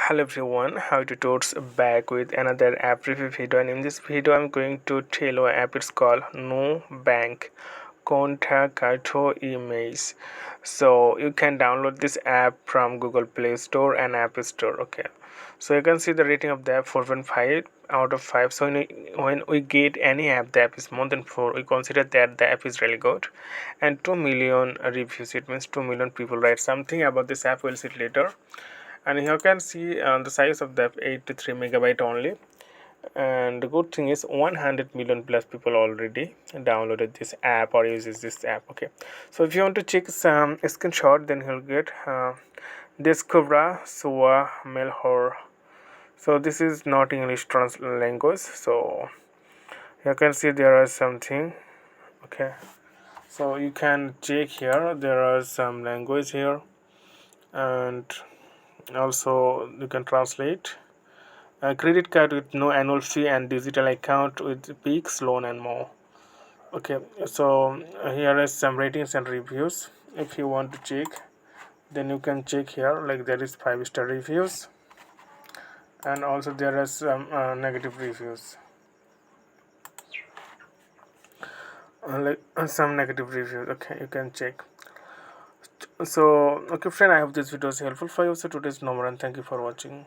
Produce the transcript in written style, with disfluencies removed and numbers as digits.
Hello everyone, how to totes back with another app review video, and in this video I'm going to tell you an app. It's called NuBank Contact Emails. So you can download this app from Google Play Store and App Store. Okay, so you can see the rating of the app 4.5 out of 5. So when we get any app, the app is more than 4, we consider that the app is really good. And 2 million reviews, it means 2 million people write something about this app. We'll see it later. And here you can see the size of the 83 megabyte only. And the good thing is 100 million plus people already downloaded this app or uses this app. Okay, so if you want to check some screenshot, then you'll get Discover Sua Melhor. So this is not English language, so you can see there is something. Okay, so you can check here, there are some language here, and also you can translate. A credit card with no annual fee and digital account with peaks loan and more. Okay, so here is some ratings and reviews. If you want to check, then you can check here, like there is 5-star reviews, and also there are some negative reviews, some negative reviews. Okay, you can check. So okay friend, I hope this video is helpful for you. So today's number, and thank you for watching.